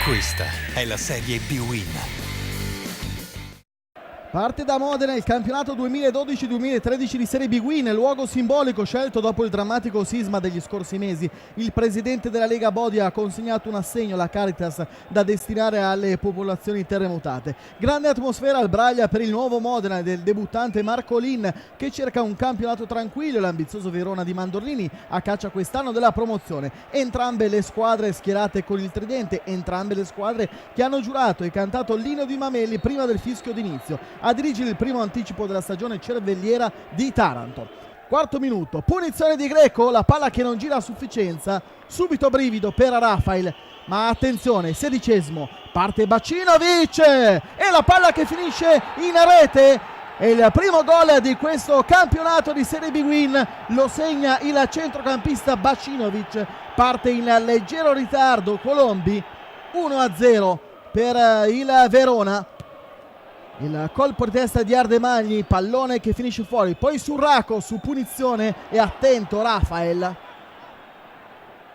Questa è la Serie B-Win. Parte da Modena il campionato 2012-2013 di Serie B-Win, luogo simbolico scelto dopo il drammatico sisma degli scorsi mesi. Il presidente della Lega Bodia ha consegnato un assegno alla Caritas da destinare alle popolazioni terremotate. Grande atmosfera al Braglia per il nuovo Modena del debuttante Marco Lin, che cerca un campionato tranquillo. L'ambizioso Verona di Mandorlini a caccia quest'anno della promozione. Entrambe le squadre schierate con il tridente, entrambe le squadre che hanno giurato e cantato l'inno di Mamelli prima del fischio d'inizio. A dirigere il primo anticipo della stagione cervelliera di Taranto. Quarto minuto, punizione di Greco, la palla che non gira a sufficienza, subito brivido per Rafael, ma attenzione, 16esimo, parte Bacinovic e la palla che finisce in rete. E il primo gol di questo campionato di Serie B-Win lo segna il centrocampista Bacinovic. Parte in leggero ritardo Colombi, 1-0 per il Verona. Il colpo di testa di Ardemagni, pallone che finisce fuori, poi Surraco su punizione e attento Rafael.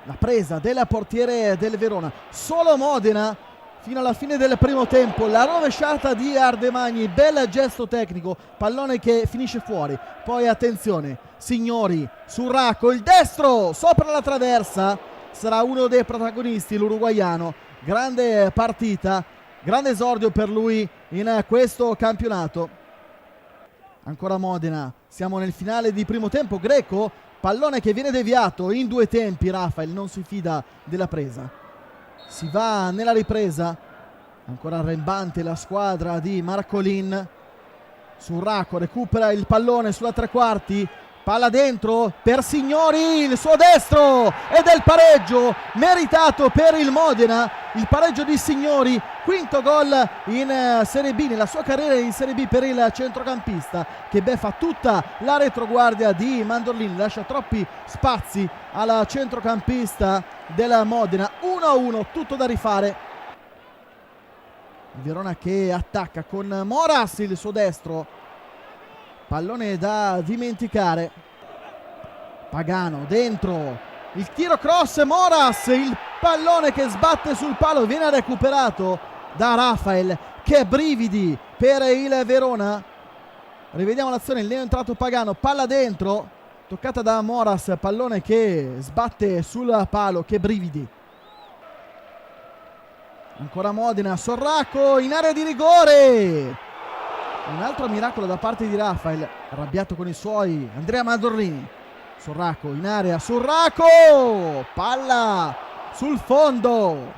La presa del portiere del Verona, solo Modena fino alla fine del primo tempo. La rovesciata di Ardemagni, bel gesto tecnico, pallone che finisce fuori. Poi attenzione, Signori, Surraco, il destro sopra la traversa, sarà uno dei protagonisti l'uruguaiano. Grande partita, grande esordio per lui in questo campionato. Ancora Modena, siamo nel finale di primo tempo. Greco, pallone che viene deviato in due tempi. Rafael non si fida della presa, si va nella ripresa. Ancora arrembante la squadra di Marcolin. Surraco recupera il pallone sulla tre quarti, palla dentro per Signori, il suo destro ed è il pareggio meritato per il Modena. Il pareggio di Signori, quinto gol in Serie B, nella sua carriera in Serie B per il centrocampista, che beffa tutta la retroguardia di Mandorlini, lascia troppi spazi al centrocampista della Modena. 1-1, tutto da rifare. Il Verona che attacca con Moras, il suo destro, pallone da dimenticare. Pagano dentro, il tiro cross, Moras, il pallone che sbatte sul palo, viene recuperato da Rafael. Che brividi per il Verona. Rivediamo l'azione, il neo entrato Pagano, palla dentro, toccata da Moras, pallone che sbatte sul palo. Che brividi. Ancora Modena, Sorraco in area di rigore. Un altro miracolo da parte di Rafael, arrabbiato con i suoi, Andrea Mandorlini. Sorraco in area, Sorraco, palla sul fondo.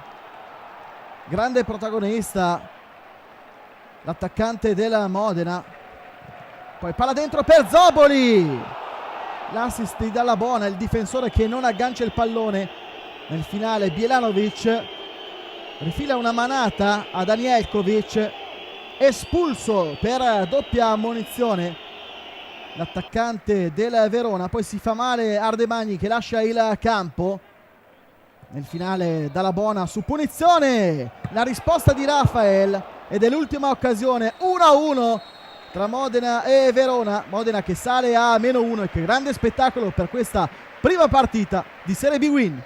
Grande protagonista l'attaccante della Modena. Poi palla dentro per Zoboli, l'assist di Dalla Bona, il difensore che non aggancia il pallone. Nel finale Bjelanovic rifila una manata a Danielkovic, espulso per doppia ammonizione l'attaccante del Verona. Poi si fa male Ardemagni che lascia il campo. Nel finale Dalla Bona su punizione, la risposta di Rafael ed è l'ultima occasione. 1-1 tra Modena e Verona. Modena che sale a -1 e che grande spettacolo per questa prima partita di Serie B-Win.